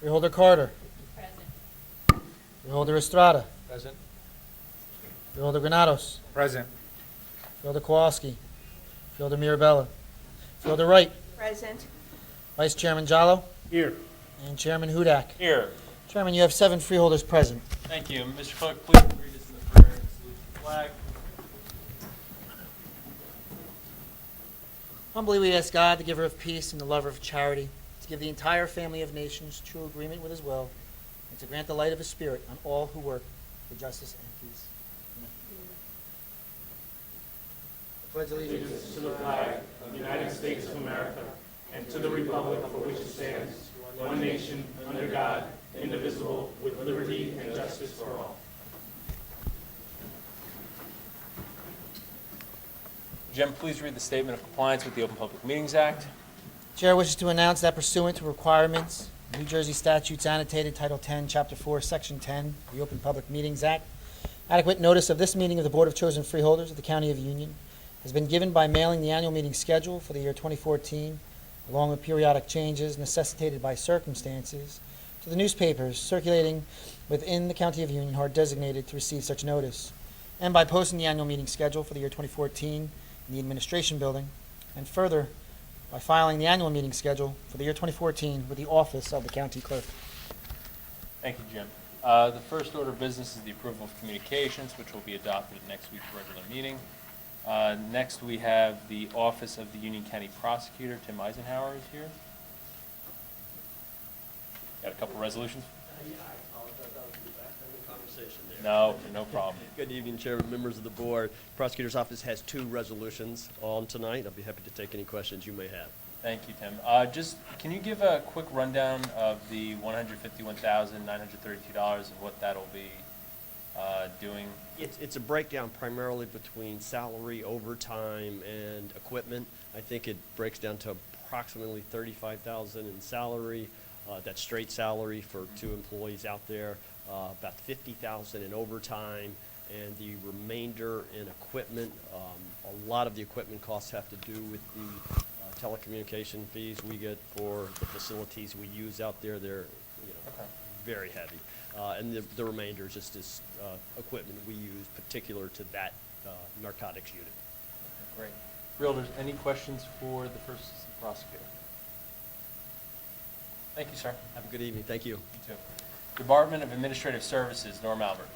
Freeholder Carter. Present. Freeholder Estrada. Present. Freeholder Granados. Present. Freeholder Kowalski. Freeholder Mirabella. Freeholder Wright. Present. Vice Chairman Jallo. Here. And Chairman Hudak. Here. Chairman, you have 7 freeholders present. Thank you. Mr. Clerk, please read us in the prayer and salute the flag. Humbly we ask God, the giver of peace and the lover of charity, to give the entire family of nations true agreement with his will, and to grant the light of his spirit on all who work for justice and peace. Amen. I pledge allegiance To the flag of the United States of America and to the republic for which it stands, one nation, under God, indivisible, with liberty and justice for all. Jem, please read the statement of compliance with the Open Public Meetings Act. Chair wishes to announce that pursuant to requirements of New Jersey statutes annotated Title 10, Chapter 4, Section 10, the Open Public Meetings Act, adequate notice of this meeting of the Board of Chosen Freeholders of the County of Union has been given by mailing the annual meeting schedule for the year 2014, along with periodic changes necessitated by circumstances, to the newspapers circulating within the County of Union who are designated to receive such notice, and by posting the annual meeting schedule for the year 2014 in the Administration Building, and further, by filing the annual meeting schedule for the year 2014 with the Office of the County Clerk. Thank you, Jim. The first order of business is the approval of communications, which will be adopted at next week's regular meeting. Next, we have the Office of the Union County Prosecutor. Tim Eisenhower is here. Got a couple resolutions? I apologize, I was in the back having a conversation there. No problem. Good evening, Chairman, members of the board. Prosecutor's Office has 2 resolutions on tonight. I'll be happy to take any questions you may have. Thank you, Tim. Just, can you give a quick rundown of the $151,932 and what that'll be doing? It's a breakdown primarily between salary, overtime, and equipment. I think it breaks down to approximately $35,000 in salary. That's straight salary for 2 employees out there. About $50,000 in overtime, and the remainder in equipment. A lot of the equipment costs have to do with the telecommunication fees we get for the facilities we use out there. They're Okay. very heavy. And the remainder is just this equipment we use particular to that narcotics unit. Great. Realtors, any questions for the first assistant prosecutor? Thank you, sir. Have a good evening. Thank you. You too. Department of Administrative Services, Norm Albert.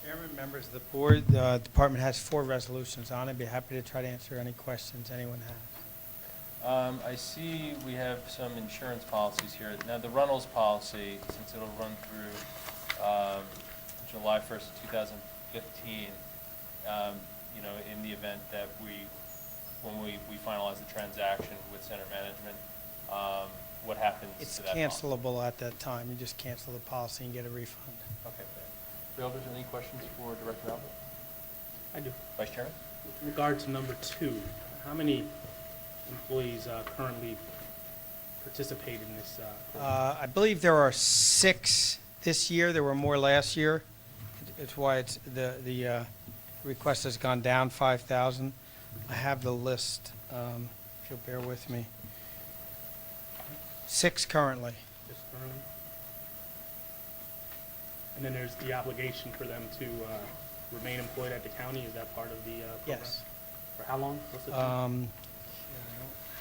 Chairman, members of the board, the department has 4 resolutions on it. I'd be happy to try to answer any questions anyone has. I see we have some insurance policies here. Now, the Runnels policy, since it'll run through July 1st of 2015, in the event that when we finalize the transaction with Center Management, what happens It's to that policy? cancelable at that time. You just cancel the policy and get a refund. Okay, thanks. Realtors, any questions for Director Albert? I do. Vice Chairman? With regard to number 2, how many employees currently participate in this? I believe there are 6 this year. There were more last year. It's why the request has gone down 5,000. I have the list, if you'll bear with me. 6 currently. Just currently? And then there's the obligation for them to remain employed at the county. Is that part of the program? Yes. For how long? What's the term? I don't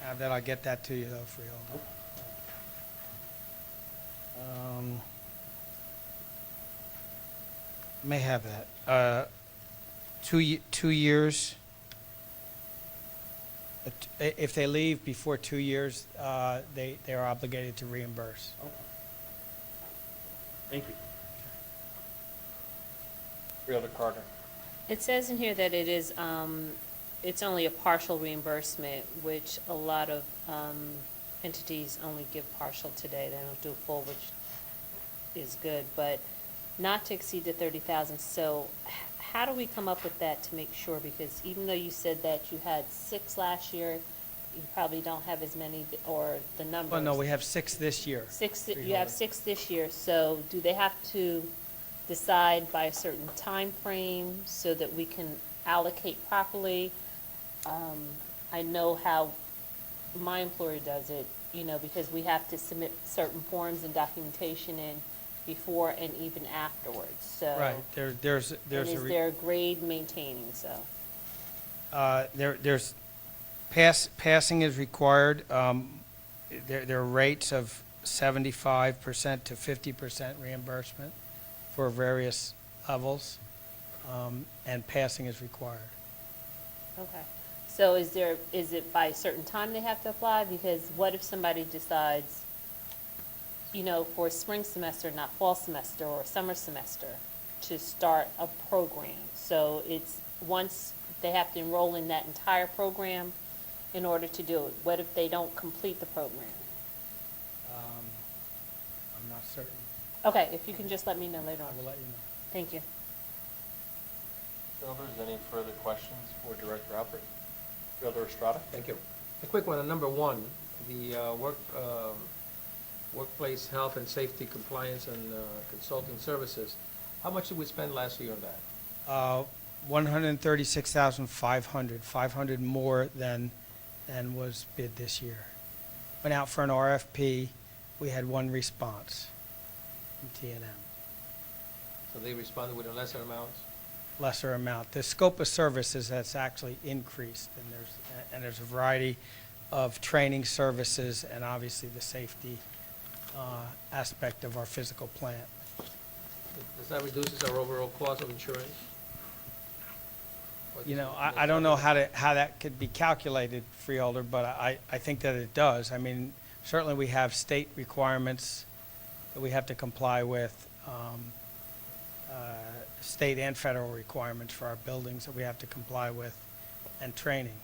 have that. I'll get that to you, though, Freeholder. May have that. 2 years. If they leave before 2 years, they are obligated to reimburse. Okay. Thank you. Realtor Carter? It says in here that it is, it's only a partial reimbursement, which a lot of entities only give partial today. They don't do full, which is good, but not to exceed the 30,000. So how do we come up with that to make sure? Because even though you said that you had 6 last year, you probably don't have as many, or the numbers. Well, no, we have 6 this year. 6, you Freeholder. have 6 this year, so do they have to decide by a certain time frame so that we can allocate properly? I know how my employer does it. you know, because we have to submit certain forms and documentation in before and even afterwards, so. Right, there's And a. is there a grade maintaining, so? There's, passing is required. There are rates of 75% to 50% reimbursement for various levels, and passing is required. Okay. So is it by a certain time they have to apply? Because what if somebody decides, you know, for spring semester, not fall semester or summer semester, to start a program? So it's, once they have to enroll in that entire program in order to do it. What if they don't complete the program? I'm not certain. Okay, if you can just let me know later I on. will let you know. Thank you. Freeholders, any further questions for Director Alpert? Freeholder Estrada? Thank you. A quick one on number one, the workplace health and safety compliance and consulting services. How much did we spend last year on that? 136,500, 500 more than was bid this year. Went out for an RFP, we had one response from T&M, So they responded with a lesser amount? lesser amount. The scope of services has actually increased, and there's a variety of training services and obviously the safety aspect of our physical plant. Does that reduce our overall cost of insurance? Or You does know, it I don't know cover how that could be calculated, Freeholder, but I think that it does. I mean, certainly we have state requirements that we have to comply with, state and federal requirements for our buildings that we have to comply with, and training.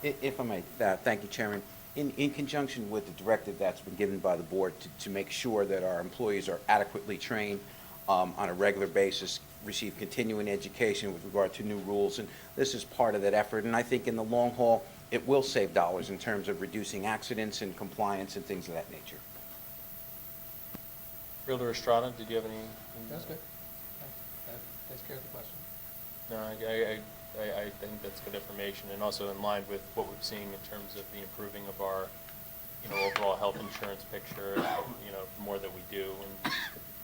If I may, thank you, Chairman. In conjunction with the directive that's been given by the board to make sure that our employees are adequately trained on a regular basis, receive continuing education with regard to new rules, and this is part of that effort. And I think in the long haul, it will save dollars in terms of reducing accidents and compliance and things of that nature. Freeholder Estrada, did you have any? That's good. That takes care of the question. No, I think that's good information, and also in line with what we're seeing in terms of the improving of our, you know, overall health insurance picture. You know, the more that we do and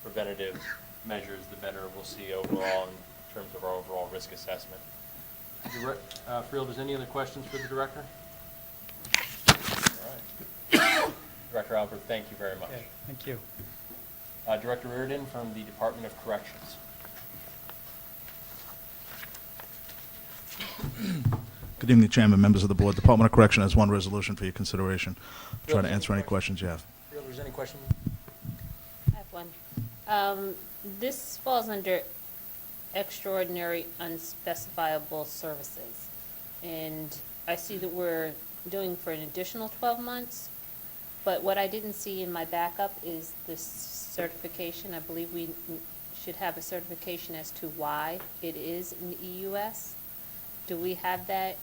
preventative measures, the better we'll see overall in terms of our overall risk assessment. Freeholders, any other questions for the director? All right. Director Alpert, thank you very much. Okay, thank you. Director Reardon from the Department of Corrections. Good evening, Chairman, members of the board. Department of Correction has one resolution for your consideration. Try to answer any questions you have. Freeholders, any questions? I have one. This falls under extraordinary unspecifiable services. And I see that we're doing for an additional 12 months. But what I didn't see in my backup is this certification. I believe we should have a certification as to why it is in EUS. Do we have that?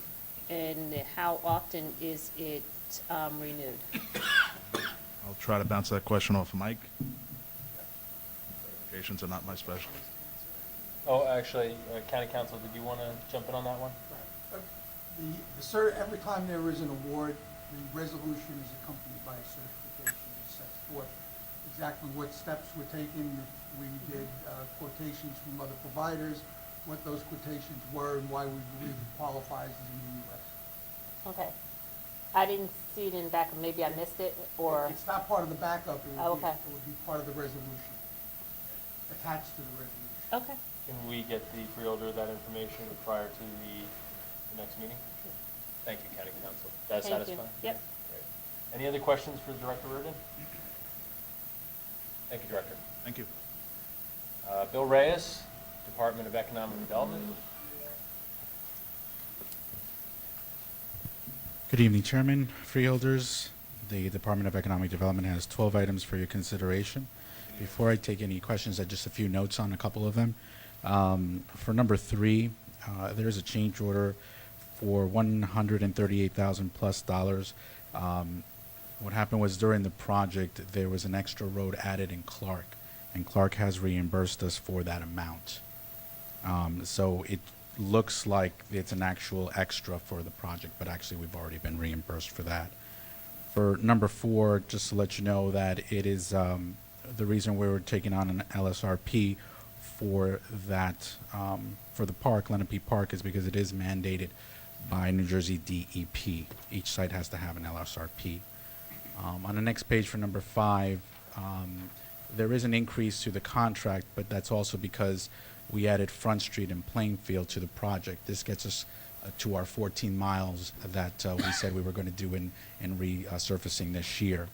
And how often is it renewed? I'll try to bounce that question off of Mike. Certifications are not my specialty. Oh, actually, County Council, did you want to jump in on that one? Every time there is an award, the resolution is accompanied by a certification that sets forth exactly what steps were taken. We did quotations from other providers, what those quotations were, and why we believe it qualifies as an EUS. Okay. I didn't see it in the backup. Maybe I missed it, or? It's not part of the backup, it Oh, would be, okay. it would be part of the resolution, attached to the resolution. Okay. Can we get the freeholder that information prior to the next meeting? Thank you, County Council. That Thank you. satisfy? Yep. Great. Any other questions for Director Reardon? Thank you, Director. Thank you. Bill Reyes, Department of Economic Development. Good evening, Chairman, freeholders. The Department of Economic Development has 12 items for your consideration. Before I take any questions, just a few notes on a couple of them. For number 3, there is a change order for $138,000 plus. What happened was during the project, there was an extra road added in Clark, and Clark has reimbursed us for that amount. So looks like it's an actual extra for the project, but actually we've already been reimbursed for that. For number 4, just to let you know that it is the reason we were taking on an LSRP for that, for the park, Lenape Park, is because it is mandated by New Jersey DEP. Each site has to have an LSRP. On the next page for number 5, there is an increase to the contract, but that's also because we added Front Street and Plainfield to the project. This gets us to our 14 miles that we said we were going to do in resurfacing this year.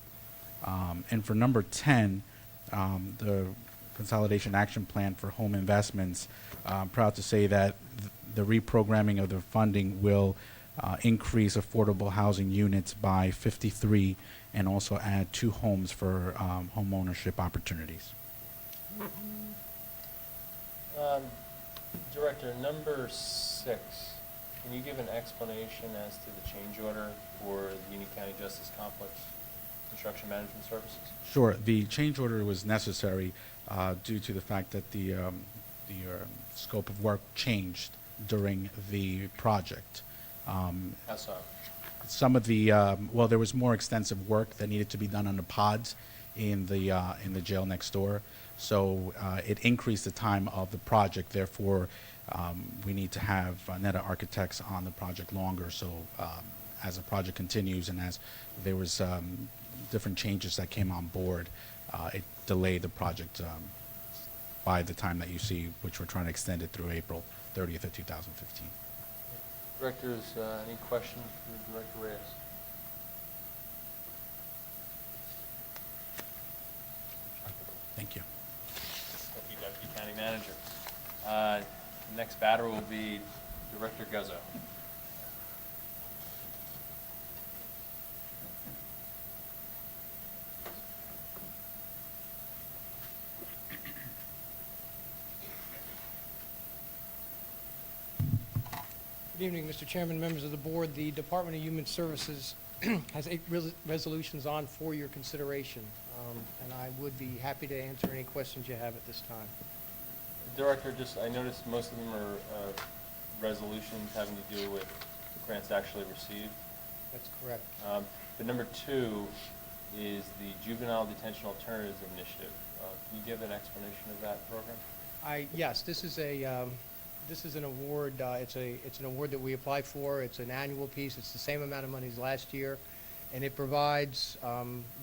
And for number 10, the Consolidation Action Plan for Home Investments, I'm proud to say that the reprogramming of the funding will increase affordable housing units by 53 and also add 2 homes for home ownership opportunities. Director, number 6, can you give an explanation as to the change order for the Union County Justice Complex Construction Management Services? Sure. The change order was necessary due to the fact that the scope of work changed during the project. How so? Some of the well, there was more extensive work that needed to be done on the pods in the jail next door, so it increased the time of the project. Therefore, we need to have NETA architects on the project longer. So as the project continues and as there was different changes that came on board, it delayed the project by the time that you see, which we're trying to extend it through April 30th of 2015. Directors, any questions for Director Reyes? Thank you. Thank you, Deputy County Manager. Next batter will be Director Guzzo. Good evening, Mr. Chairman, members of the board. The Department of Human Services has 8 resolutions on for your consideration, and I would be happy to answer any questions you have at this time. Director, I noticed most of them are resolutions having to do with grants actually received. That's correct. But number 2 is the Juvenile Detention Alternatives Initiative. Can you give an explanation of that program? Yes, this is an award. It's an award that we apply for. It's an annual piece. It's the same amount of money as last year, and it provides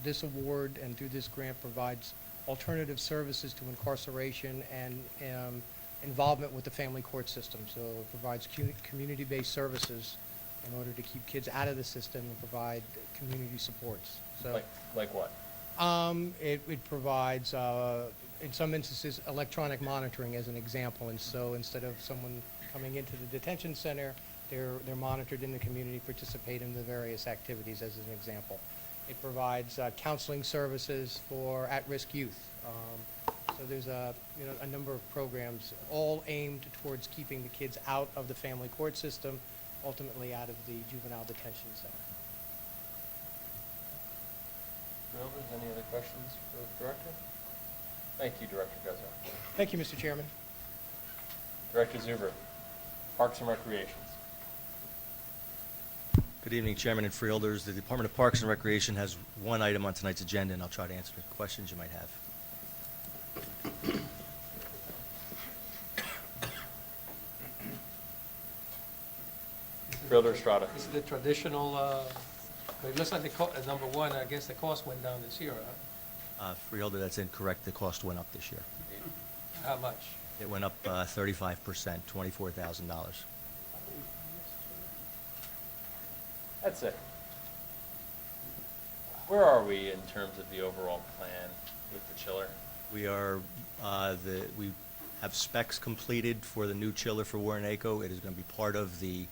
this award, and through this grant provides alternative services to incarceration and involvement with the family court system. So it provides community-based services in order to keep kids out of the system and provide community supports. So like what? It provides, in some instances, electronic monitoring as an example. And so instead of someone coming into the detention center, they're monitored in the community, participate in the various activities as an example. It provides counseling services for at-risk youth. So there's a number of programs all aimed towards keeping the kids out of the family court system, ultimately out of the juvenile detention center. Any other questions for the Director? Thank you, Director Guzzo. Thank you, Mr. Chairman. Director Zuber, Parks and Recreations. Good evening, Chairman and Freeholders. The Department of Parks and Recreation has one item on tonight's agenda, and I'll try to answer the questions you might have. Freeholder Estrada. This is the traditional, it looks like number 1, I guess the cost went down this year, huh? Freeholder, that's incorrect. The cost went up this year. How much? It went up 35%, $24,000. That's it. Where are we in terms of the overall plan with the chiller? We are, we have specs completed for the new chiller for Warrenaco. It is going to be part of the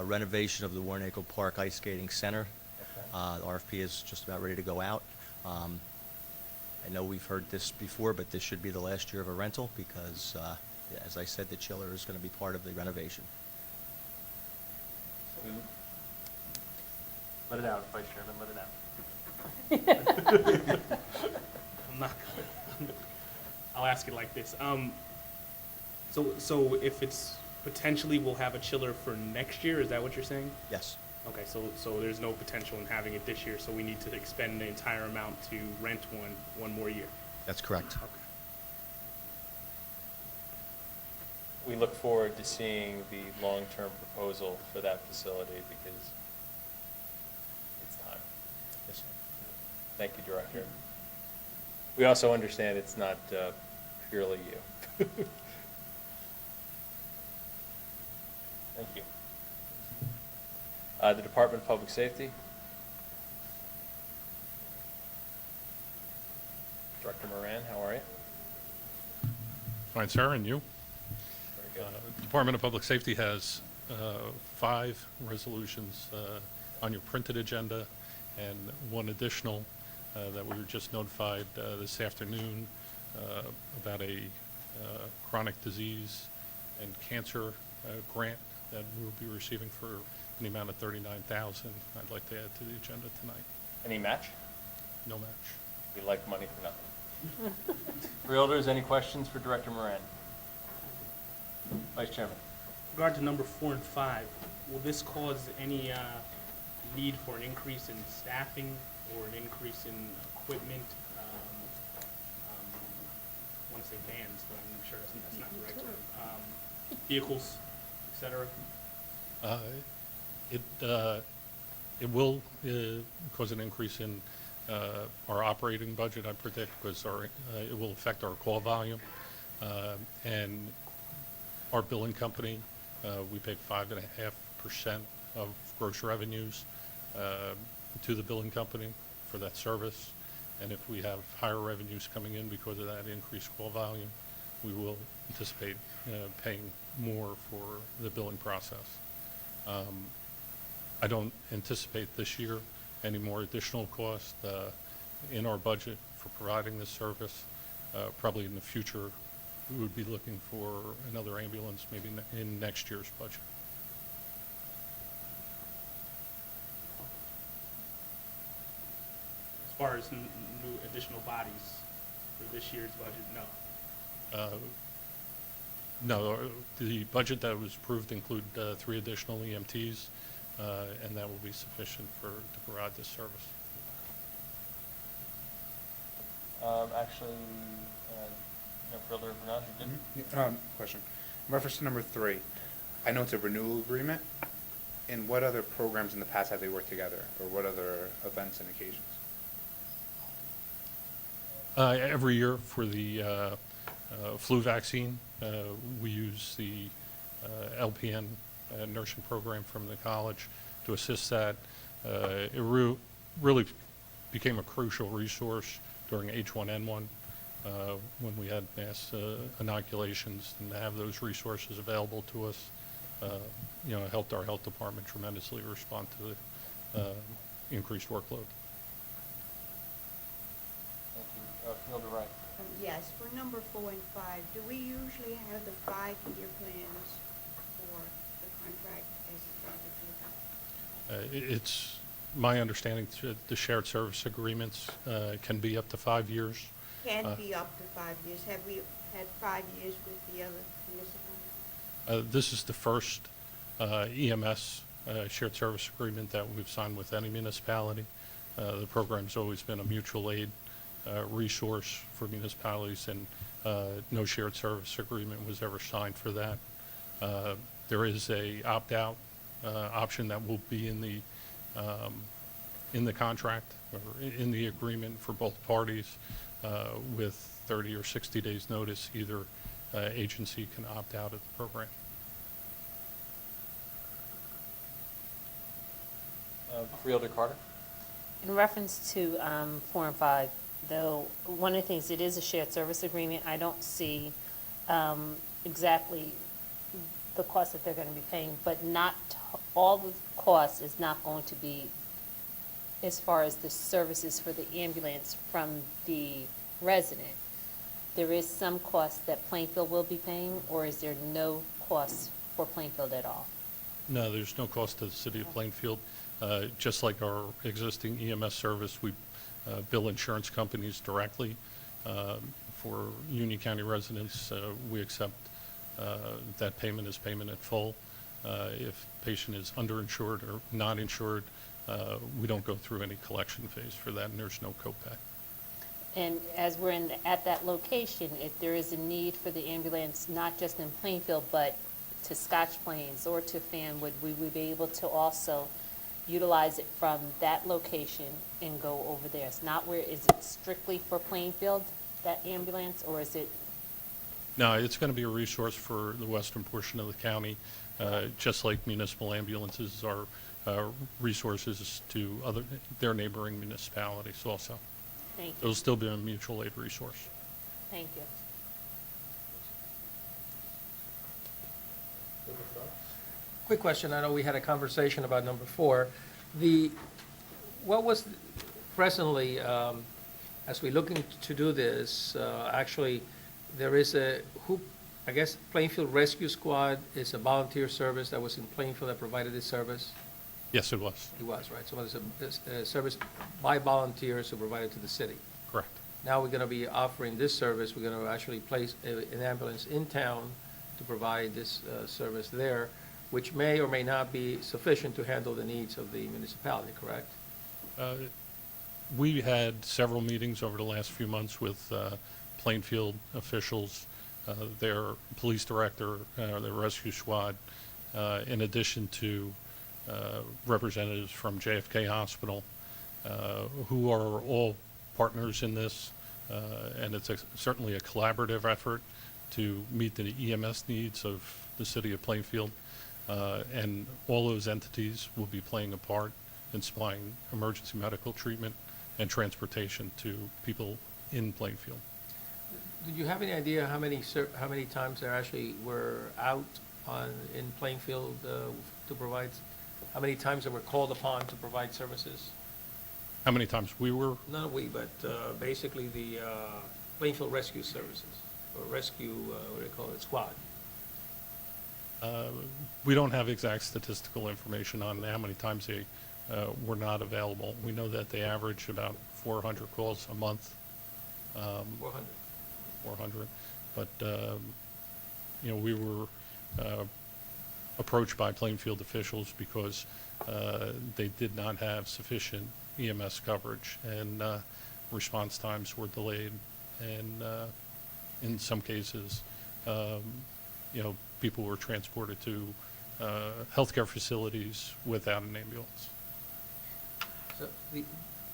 renovation of the Warrenaco Park Ice Skating Center. Okay. The RFP is just about ready to go out. I know we've heard this before, but this should be the last year of a rental because, as I said, the chiller is going to be part of the renovation. Let it out, Vice Chairman, let it out. I'm not gonna, I'll ask it like this. So if it's potentially we'll have a chiller for next year, is that what you're saying? Yes. Okay, so there's no potential in having it this year, so we need to expend the entire amount to rent one more year? That's correct. Okay. We look forward to seeing the long-term proposal for that facility because it's time. Yes, sir. Thank you, Director. We also understand it's not purely you. Thank you. The Department of Public Safety. Director Moran, how are you? Fine, sir, and you? Very good. Department of Public Safety has 5 resolutions on your printed agenda and one additional that we were just notified this afternoon about a chronic disease and cancer grant that we'll be receiving for an amount of $39,000. I'd like to add to the agenda tonight. Any match? No match. We like money for nothing. Freeholders, any questions for Director Moran? Vice Chairman. With regard to number 4 and 5, will this cause any need for an increase in staffing or an increase in equipment? I want to say vans, but I'm sure that's not the right term. Vehicles, et cetera? It will cause an increase in our operating budget, I predict, because it will affect our call volume. And our billing company, we pay 5.5% of gross revenues to the billing company for that service. And if we have higher revenues coming in because of that increased call volume, we will anticipate paying more for the billing process. I don't anticipate this year any more additional cost in our budget for providing this service. Probably in the future, we would be looking for another ambulance maybe in next year's budget. As far as new additional bodies for this year's budget, no. No, the budget that was approved include 3 additional EMTs, and that will be sufficient to provide this service. Actually, Freeholder Bernard, you did? Question. In reference to number 3, I know it's a renewal agreement. In what other programs in the past have they worked together, or what other events and occasions? Every year for the flu vaccine, we use the LPN nursing program from the college to assist that. It really became a crucial resource during H1N1 when we had mass inoculations, and to have those resources available to us, helped our health department tremendously respond to the increased workload. Thank you. Freeholder Wright. Yes, for number 4 and 5, do we usually have the 5-year plans for the contract as standard? It's my understanding that the shared service agreements can be up to 5 years. Can be up to 5 years. Have we had 5 years with the other municipalities? This is the first EMS shared service agreement that we've signed with any municipality. The program's always been a mutual aid resource for municipalities, and no shared service agreement was ever signed for that. There is a opt-out option that will be in the contract or in the agreement for both parties with 30 or 60 days notice. Either agency can opt out of the program. Freeholder Carter. In reference to 4 and 5, though, one of the things, it is a shared service agreement. I don't see exactly the cost that they're going to be paying, but not all the cost is not going to be as far as the services for the ambulance from the resident. There is some cost that Plainfield will be paying, or is there no cost for Plainfield at all? No, there's no cost to the city of Plainfield. Just like our existing EMS service, we bill insurance companies directly. For Union County residents, we accept that payment is payment in full. If patient is underinsured or not insured, we don't go through any collection phase for that, and there's no copay. And as we're at that location, if there is a need for the ambulance, not just in Plainfield, but to Scotch Plains or to Fanwood, we would be able to also utilize it from that location and go over there. It's not where, is it strictly for Plainfield, that ambulance, or is it? No, it's going to be a resource for the western portion of the county, just like municipal ambulances are resources to their neighboring municipalities also. Thank you. It'll still be a mutual aid resource. Thank you. Quick question, I know we had a conversation about number 4. What was presently, as we're looking to do this, actually, there is I guess Plainfield Rescue Squad is a volunteer service that was in Plainfield that provided this service? Yes, it was. It was, right? So it's a service by volunteers who provided to the city. Correct. Now we're going to be offering this service. We're going to actually place an ambulance in town to provide this service there, which may or may not be sufficient to handle the needs of the municipality, correct? We had several meetings over the last few months with Plainfield officials, their police director, their rescue squad, in addition to representatives from JFK Hospital, who are all partners in this, and it's certainly a collaborative effort to meet the EMS needs of the city of Plainfield, and all those entities will be playing a part in supplying emergency medical treatment and transportation to people in Plainfield. Did you have any idea how many times they actually were out in Plainfield to provide? How many times they were called upon to provide services? How many times we were? Not we, but basically the Plainfield Rescue Services, or Rescue, what do they call it, squad. We don't have exact statistical information on how many times they were not available. We know that they average about 400 calls a month. 400. 400. But, we were approached by Plainfield officials because they did not have sufficient EMS coverage, and response times were delayed, and in some cases, people were transported to healthcare facilities without an ambulance. So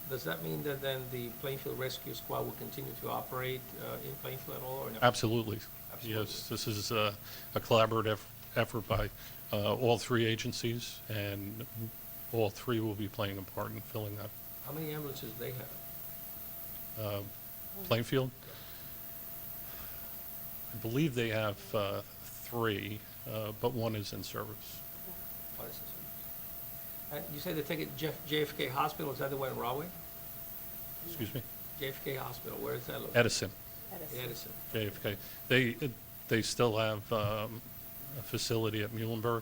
does that mean that then the Plainfield Rescue Squad will continue to operate in Plainfield at all, or no? Absolutely. Yes, this is a collaborative effort by all 3 agencies, and all 3 will be playing a part in filling that. How many ambulances do they have? Plainfield? I believe they have 3, but 1 is in service. You say they take it JFK Hospital, is that the one in Rahway? Excuse me? JFK Hospital, where is that located? Edison. Edison. JFK. They still have a facility at Muhlenberg.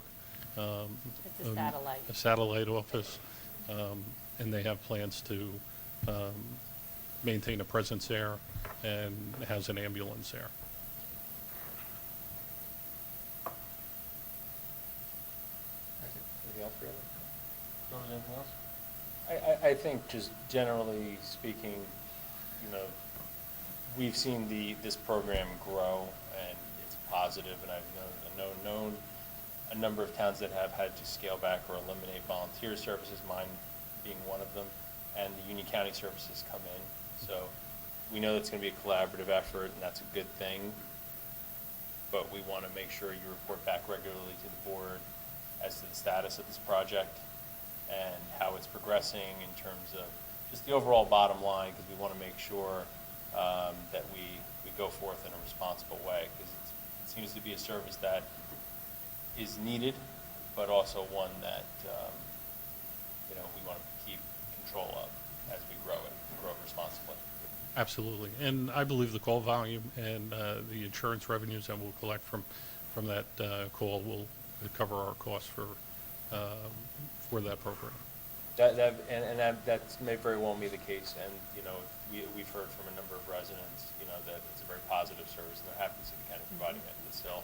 It's a satellite. A satellite office, and they have plans to maintain a presence there and has an ambulance there. Anything else for you? Anything else? I think just generally speaking, we've seen this program grow, and it's positive, and I've known a number of towns that have had to scale back or eliminate volunteer services, mine being one of them, and the Union County services come in. So we know it's going to be a collaborative effort, and that's a good thing, but we want to make sure you report back regularly to the board as to the status of this project and how it's progressing in terms of just the overall bottom line, because we want to make sure that we go forth in a responsible way, because it seems to be a service that is needed, but also one that we want to keep control of as we grow it responsibly. Absolutely. And I believe the call volume and the insurance revenues that we'll collect from that call will cover our costs for that program. That may very well be the case, and we've heard from a number of residents that it's a very positive service, and they're happy to see the county providing it. But still,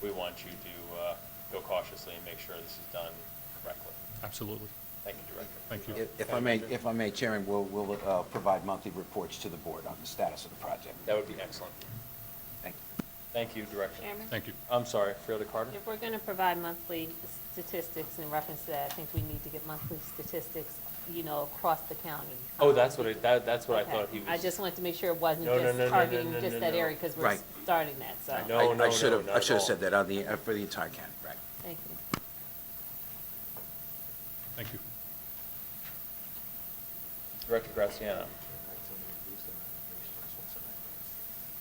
we want you to go cautiously and make sure this is done correctly. Absolutely. Thank you, Director. Thank you. If I may, Chairman, we'll provide monthly reports to the board on the status of the project. That would be excellent. Thank you. Thank you, Director. Chairman? Thank you. I'm sorry, Freeholder Carter? If we're going to provide monthly statistics in reference to that, I think we need to get monthly statistics, across the county. Oh, that's what that's what I Okay. thought he was. I just wanted to make sure it wasn't No, no, just no, no, targeting no, no, just no, that no. area, because we're Right. starting that, so. No, I should not at have all. said that for the entire county, right. Thank you. Thank you. Director Graziano.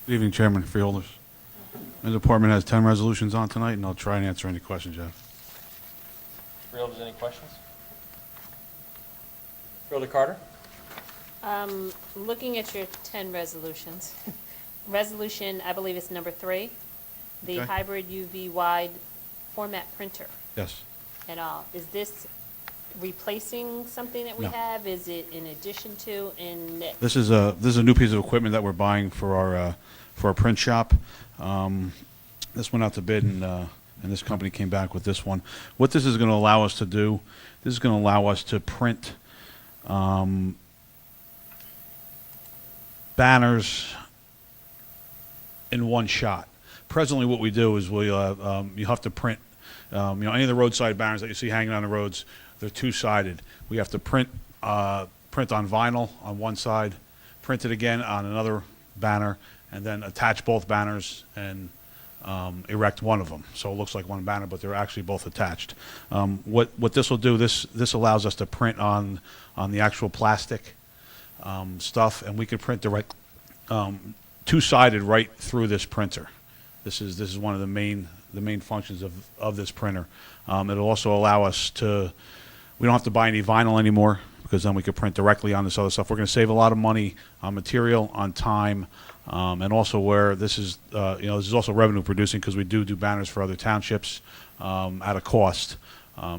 Good evening, Chairman, Freeholders. The department has 10 resolutions on tonight, and I'll try and answer any questions you have. Freeholders, any questions? Freeholder Carter? Looking at your 10 resolutions, resolution, I believe it's number 3, the Okay. hybrid UV wide format printer. Yes. And is this replacing something that we No. have? Is it in addition to, This is a new piece of equipment that we're buying for our print shop. This went out to bid, and this company came back with this one. What this is going to allow us to do, this is going to allow us to print banners in one shot. Presently, what we do is you have to print, any of the roadside banners that you see hanging on the roads, they're two-sided. We have to print on vinyl on one side, print it again on another banner, and then attach both banners and erect one of them. So it looks like one banner, but they're actually both attached. What this will do, this allows us to print on the actual plastic stuff, and we can print direct two-sided right through this printer. This is one of the main functions of this printer. It'll also allow us we don't have to buy any vinyl anymore, because then we could print directly on this other stuff. We're going to save a lot of money on material, on time, and also where this is also revenue producing, because we do banners for other townships at a cost.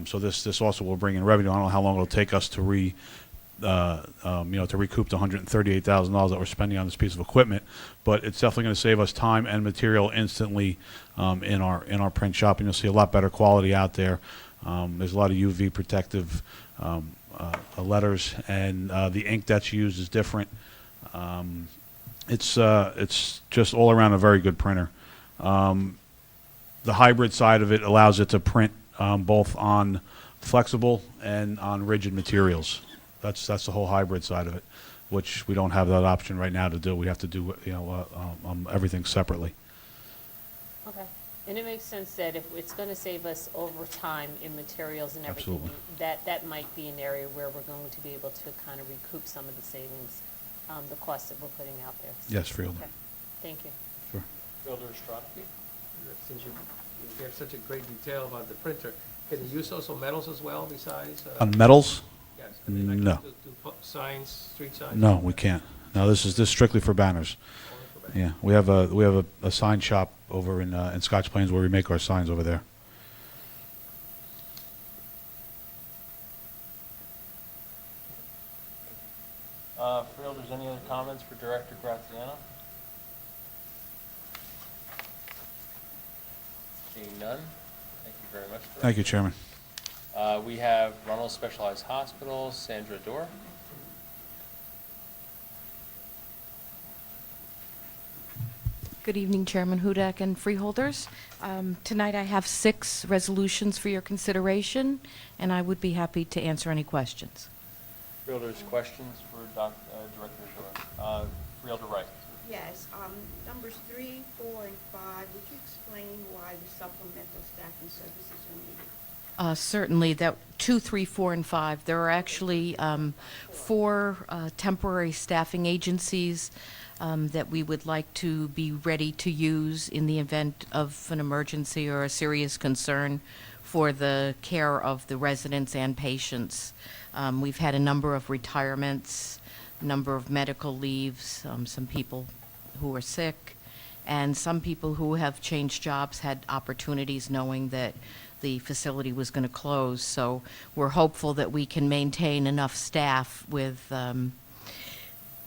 So this also will bring in revenue. I don't know how long it'll take us to recoup the $138,000 that we're spending on this piece of equipment, but it's definitely going to save us time and material instantly in our print shop, and you'll see a lot better quality out there. There's a lot of UV protective letters, and the ink that's used is different. It's just all around a very good printer. The hybrid side of it allows it to print both on flexible and on rigid materials. That's the whole hybrid side of it, which we don't have that option right now to do. We have to do everything separately. okay. And it makes sense that if it's going to save us over time in materials and everything, Absolutely. that might be an area where we're going to be able to kind of recoup some of the savings, the costs that we're putting out there. Yes, Freeholder. Okay. Thank you. Sure. Freeholder Estrada? Since you gave such a great detail about the printer, can you use also metals as well besides? On metals? Yes. I mean, like No. do signs, street signs? No, we can't. No, this is strictly for banners. Only for banners. Yeah, we have a sign shop over in Scotch Plains where we make our signs over there. Freeholders, any other comments for Director Graziano? Seeing none, thank you very much, Director. Thank you, Chairman. We have Runnels Specialized Hospital, Sandra Dorr. Good evening, Chairman Hudak and Freeholders. Tonight I have 6 resolutions for your consideration, and I would be happy to answer any questions. Freeholders, questions for Director Dorr? Freeholder Wright. Yes, numbers 3, 4, and 5, would you explain why the supplemental staffing services are needed? Certainly, that 2, 3, 4, and 5. There are actually 4 temporary staffing agencies that we would like to be ready to use in the event of an emergency or a serious concern for the care of the residents and patients. We've had a number of retirements, a number of medical leaves, some people who are sick, and some people who have changed jobs had opportunities knowing that the facility was going to close. So we're hopeful that we can maintain enough staff with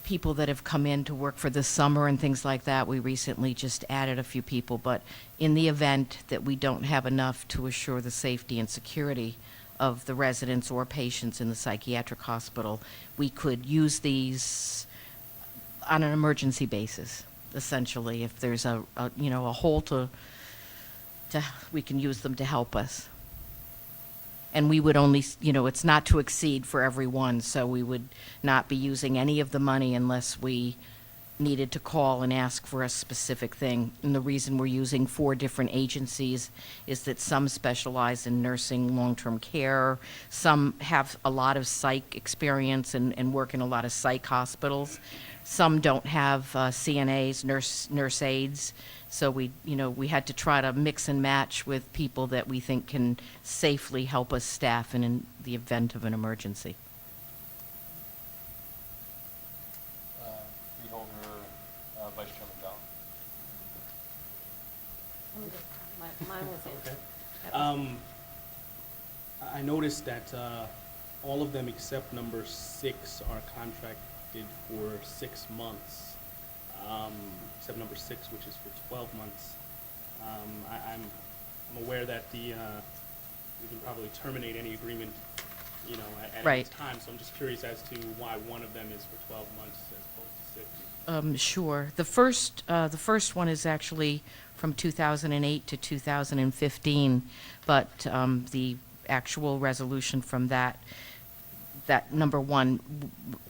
people that have come in to work for the summer and things like that. We recently just added a few people, but in the event that we don't have enough to assure the safety and security of the residents or patients in the psychiatric hospital, we could use these on an emergency basis, essentially. If there's a hole we can use them to help us. And we would only, it's not to exceed for everyone, so we would not be using any of the money unless we needed to call and ask for a specific thing. And the reason we're using 4 different agencies is that some specialize in nursing long-term care, some have a lot of psych experience and work in a lot of psych hospitals. Some don't have CNAs, nurse aides. So we had to try to mix and match with people that we think can safely help us staff in the event of an emergency. Freeholder, Vice Chairman Bell. Mine was in. Okay. I noticed that all of them except number 6 are contracted for 6 months. Except number 6, which is for 12 months. I'm aware that we can probably terminate any agreement, at Right. any time. So I'm just curious as to why one of them is for 12 months as opposed to 6. Sure. The first one is actually from 2008 to 2015, but the actual resolution from that number 1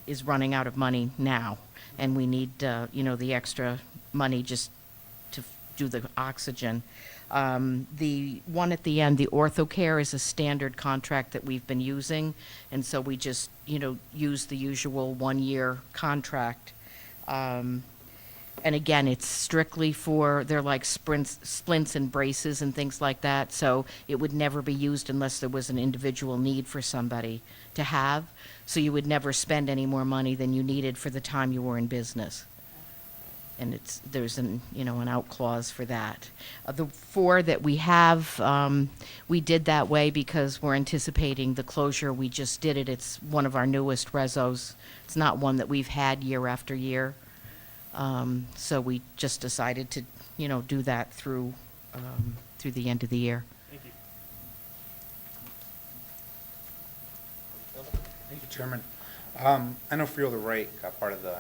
is running out of money now, and we need the extra money just to do the oxygen. The one at the end, the OrthoCare, is a standard contract that we've been using, and so we just use the usual 1-year contract. And again, it's strictly they're like splints and braces and things like that, so it would never be used unless there was an individual need for somebody to have. So you would never spend any more money than you needed for the time you were in business. And there's an out clause for that. The 4 that we have, we did that way because we're anticipating the closure. We just did it. It's one of our newest resos. It's not one that we've had year after year. So we just decided to, do that through the end of the year. Thank you. Thank you, Chairman. I know Freeholder Wright got part of the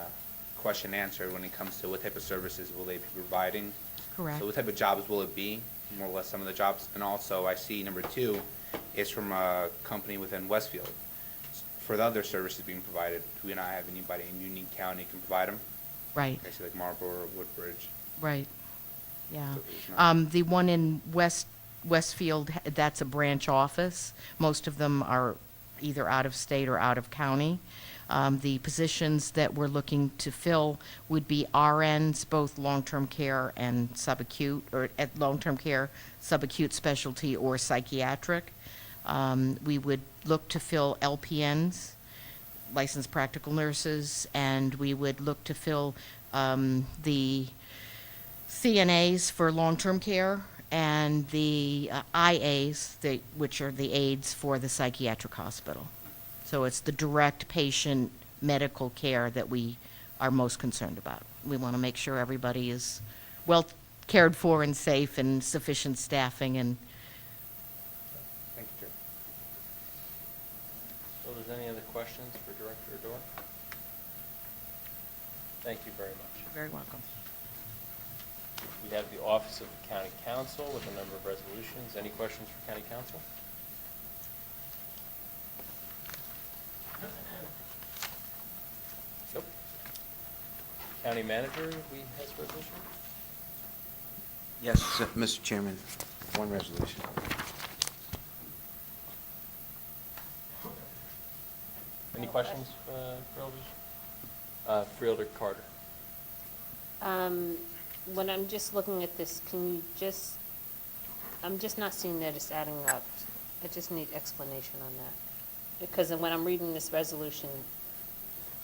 question answered when it comes to what type of services will they be providing. Correct. So what type of jobs will it be, more or less some of the jobs? And also, I see number 2 is from a company within Westfield. For the other services being provided, do we not have anybody in Union County who can provide them? Right. I see like Marlboro or Woodbridge. Right. Yeah. So there's not- The one in Westfield, that's a branch office. Most of them are either out of state or out of county. The positions that we're looking to fill would be RNs, both long-term care and subacute, or at long-term care, subacute specialty, or psychiatric. We would look to fill LPNs, licensed practical nurses, and we would look to fill the CNAs for long-term care, and the IAs, which are the aides for the psychiatric hospital. So it's the direct patient medical care that we are most concerned about. We want to make sure everybody is well cared for and safe and sufficient staffing and. Thank you, Chair. So there's any other questions for Director Ador? Thank you very much. You're very welcome. We have the Office of the County Council with a number of resolutions. Any questions for County Council? Nope. County Manager, we has resolution? Yes, Mr. Chairman, 1 resolution. Any questions, Freeholders? Freeholder Carter. When I'm just looking at this, I'm just not seeing that it's adding up. I just need explanation on that. Because when I'm reading this resolution,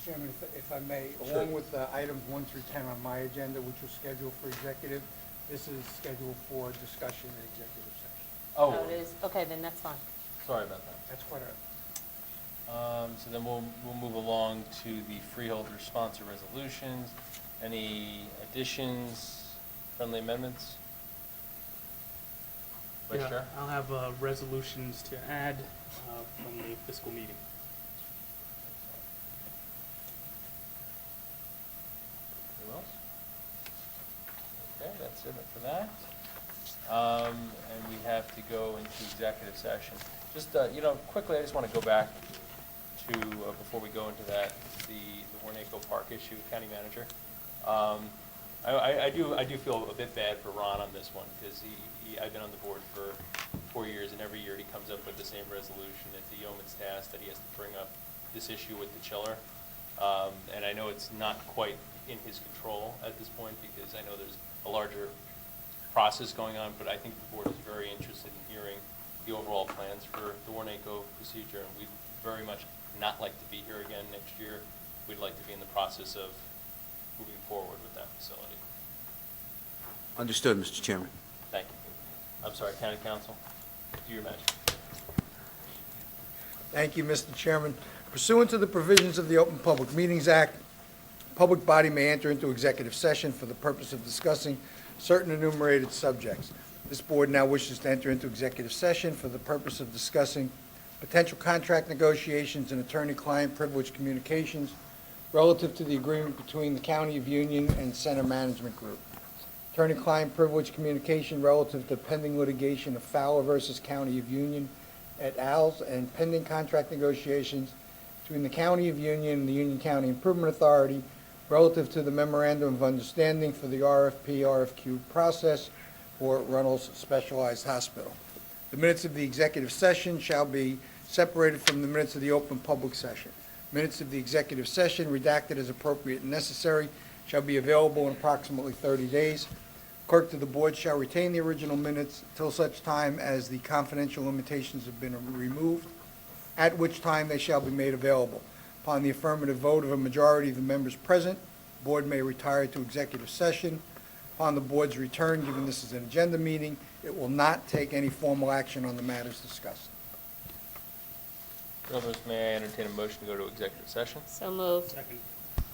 Chairman, if I may, Sure. along with items 1 through 10 on my agenda, which was scheduled for executive, this is scheduled for discussion in executive session. oh, it is, okay, then that's fine. Sorry about that. That's quite all right. So then we'll move along to the freeholder sponsor resolutions. Any additions, friendly amendments? Vice Yeah, Chair? I'll have resolutions to add from the fiscal meeting. Anyone else? Okay, that's it for that. And we have to go into executive session. Just, quickly, I just want to go back to, before we go into that, the Warnaco Park issue, county manager. I do feel a bit bad for Ron on this one, because I've been on the board for 4 years, and every year he comes up with the same resolution. It's the yeoman's task that he has to bring up this issue with the chiller. And I know it's not quite in his control at this point, because I know there's a larger process going on, but I think the board is very interested in hearing the overall plans for the Warnaco procedure, and we'd very much not like to be here again next year. We'd like to be in the process of moving forward with that facility. Understood, Mr. Chairman. Thank you. I'm sorry, County Council, do your magic. Thank you, Mr. Chairman. Pursuant to the provisions of the Open Public Meetings Act, public body may enter into executive session for the purpose of discussing certain enumerated subjects. This board now wishes to enter into executive session for the purpose of discussing potential contract negotiations and attorney-client privilege communications relative to the agreement between the County of Union and Center Management Group. Attorney-client privilege communication relative to pending litigation of Fowler versus County of Union et al. And pending contract negotiations between the County of Union and the Union County Improvement Authority relative to the memorandum of understanding for the RFP/RFQ process for Runnels Specialized Hospital. The minutes of the executive session shall be separated from the minutes of the open public session. Minutes of the executive session, redacted as appropriate and necessary, shall be available in approximately 30 days. Clerk to the board shall retain the original minutes till such time as the confidential limitations have been removed, at which time they shall be made available. Upon the affirmative vote of a majority of the members present, the board may retire to executive session. Upon the board's return, given this is an agenda meeting, it will not take any formal action on the matters discussed. Members, may I entertain a motion to go to executive session? So moved. Second.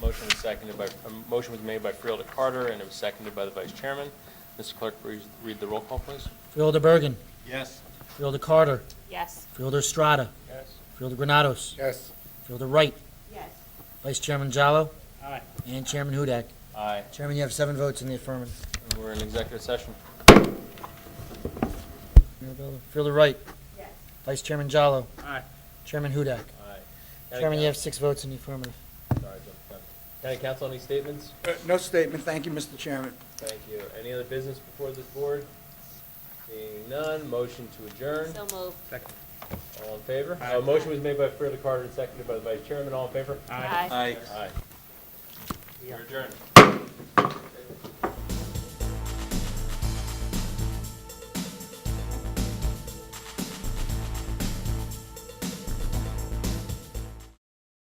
Motion was made by Freeholder Carter, and it was seconded by the Vice Chairman. Mr. Clerk, please read the roll call, please. Freeholder Bergen. Yes. Freeholder Carter. Yes. Freeholder Estrada. Yes. Freeholder Granados. Yes. Freeholder Wright. Yes. Vice Chairman Jallo. Aye. And Chairman Hudak. Aye. Chairman, you have 7 votes in the affirmative. And we're in executive session. Freeholder Wright. Yes. Vice Chairman Jallo. Aye. Chairman Hudak. Aye. Chairman, you have 6 votes in the affirmative. Sorry, jumped the gun. County Council, any statements? No statement. Thank you, Mr. Chairman. Thank you. Any other business before this board? Seeing none, motion to adjourn. So moved. Second. All in favor? Aye. Motion was made by Freeholder Carter and seconded by the Vice Chairman. All in favor? Aye. Aye. We are adjourned.